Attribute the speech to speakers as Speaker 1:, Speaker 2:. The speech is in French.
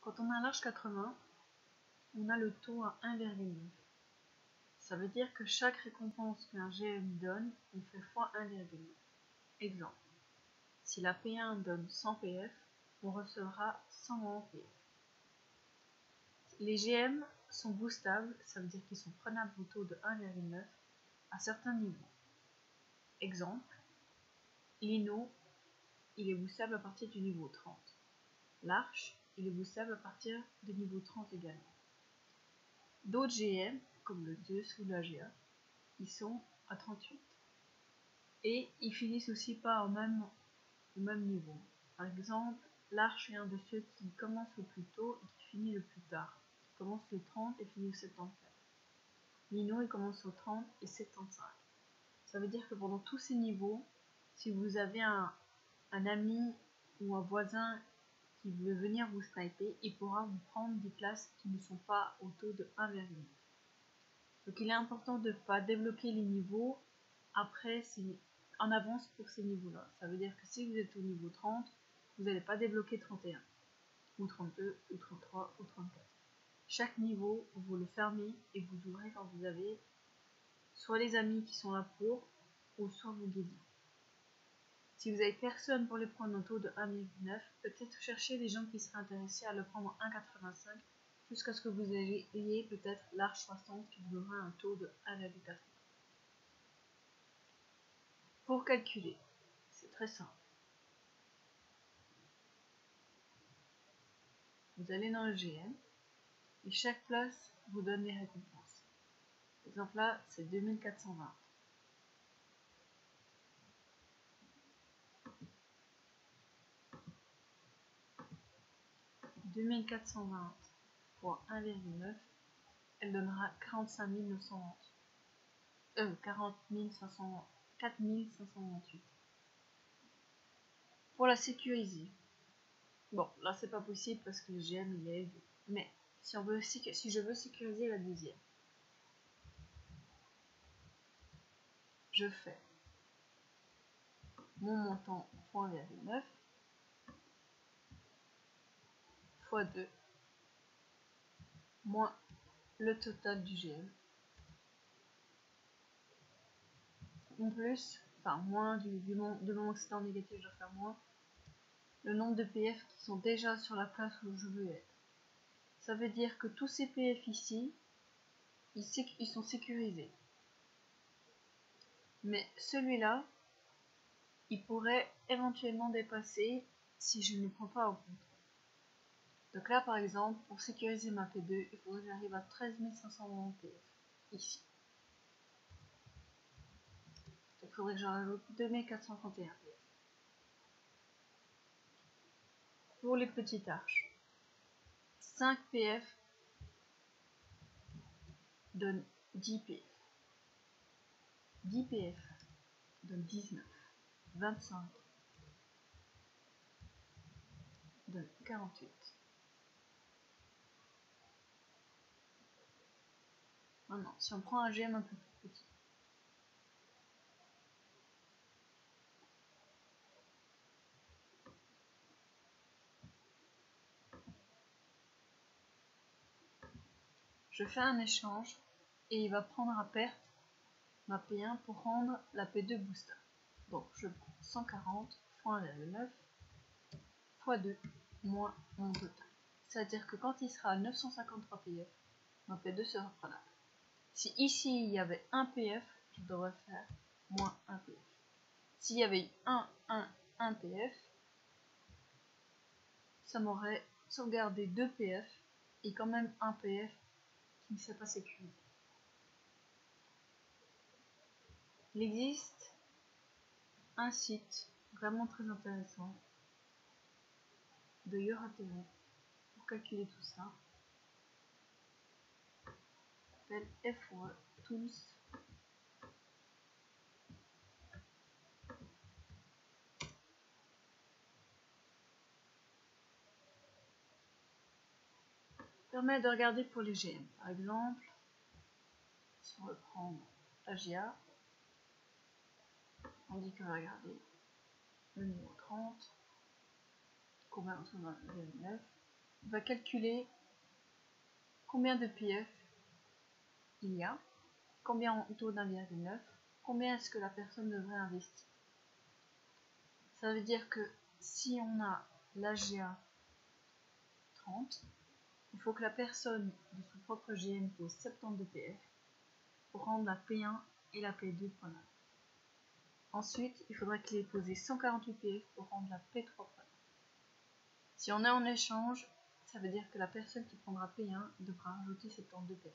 Speaker 1: Quand on a un large 80, on a le taux à 1,9. Ça veut dire que chaque récompense qu'un GM donne, on fait fois 1,9. Exemple, si la P1 donne 100 PF, on recevra 100 PF. Les GM sont boostables, ça veut dire qu'ils sont prenables au taux de 1,9 à certains niveaux. Exemple, Lino, il est boostable à partir du niveau 30. L'Arche, il est boostable à partir du niveau 30 également. D'autres GM, comme le Zeus ou l'AGA, ils sont à 38. Et ils finissent aussi pas au même niveau. Par exemple, l'Arche est un de ceux qui commence le plus tôt et qui finit le plus tard. Il commence le 30 et finit le 74. Lino, il commence au 30 et 75. Ça veut dire que pendant tous ces niveaux, si vous avez un ami ou un voisin qui veut venir vous sniper, il pourra vous prendre des classes qui ne sont pas au taux de 1,9. Donc il est important de ne pas débloquer les niveaux après en avance pour ces niveaux-là. Ça veut dire que si vous êtes au niveau 30, vous n'allez pas débloquer 31, ou 32, ou 33, ou 34. Chaque niveau, vous le fermez et vous ouvrez quand vous avez soit les amis qui sont là pour, ou soit vous guidez. Si vous n'avez personne pour les prendre au taux de 1,9, peut-être chercher des gens qui seraient intéressés à le prendre en 1,85 jusqu'à ce que vous ayez peut-être l'Arche 60 qui vous donnera un taux de 1,4. Pour calculer, c'est très simple. Vous allez dans le GM et chaque place vous donne les récompenses. Par exemple là, c'est 2420. « 2420 fois 1,9, elle donnera 45 920. 4528. Pour la sécuriser, bon là c'est pas possible parce que le GM il est élevé, mais si je veux sécuriser la deuxième, je fais mon montant fois 1,9 fois 2 moins le total du GM en plus, enfin moins de mon excédent négatif, je dois faire moins le nombre de PF qui sont déjà sur la place où je veux être. Ça veut dire que tous ces PF ici, ils sont sécurisés. Mais celui-là, il pourrait éventuellement dépasser si je ne le prends pas au compte. Donc là, par exemple, pour sécuriser ma P2, il faudrait que j'arrive à 13 590 PF, ici. Donc il faudrait que j'en rajoute 2431 PF. Pour les petites arches, 5 PF donne 10 PF. 10 PF donne 19. 25 donne 48. Maintenant, si on prend un GM un peu plus petit, je fais un échange et il va prendre à perte ma P1 pour rendre la P2 booster. Donc je prends 140 fois 1,9 fois 2 moins mon total. C'est-à-dire que quand il sera à 953 PF, ma P2 sera prenable. Si ici il y avait 1 PF, je devrais faire moins 1 PF. S'il y avait eu 1 PF, ça m'aurait sauvegardé 2 PF et quand même 1 PF qui ne s'est pas sécurisé. Il existe un site vraiment très intéressant de Yorateron pour calculer tout ça. Il s'appelle FOE Tools. Permet de regarder pour les GM. Par exemple, si on veut prendre AGA, on dit qu'on va regarder le niveau 30, combien on trouve dans le 9, on va calculer combien de PF il y a, combien en taux d'1,9, combien est-ce que la personne devrait investir. Ça veut dire que si on a l'AGA 30, il faut que la personne de son propre GM pose 70 de PF pour rendre la P1 et la P2 prenables. Ensuite, il faudra qu'il ait posé 148 PF pour rendre la P3 prenable. Si on est en échange, ça veut dire que la personne qui prendra P1 devra rajouter 72 PF.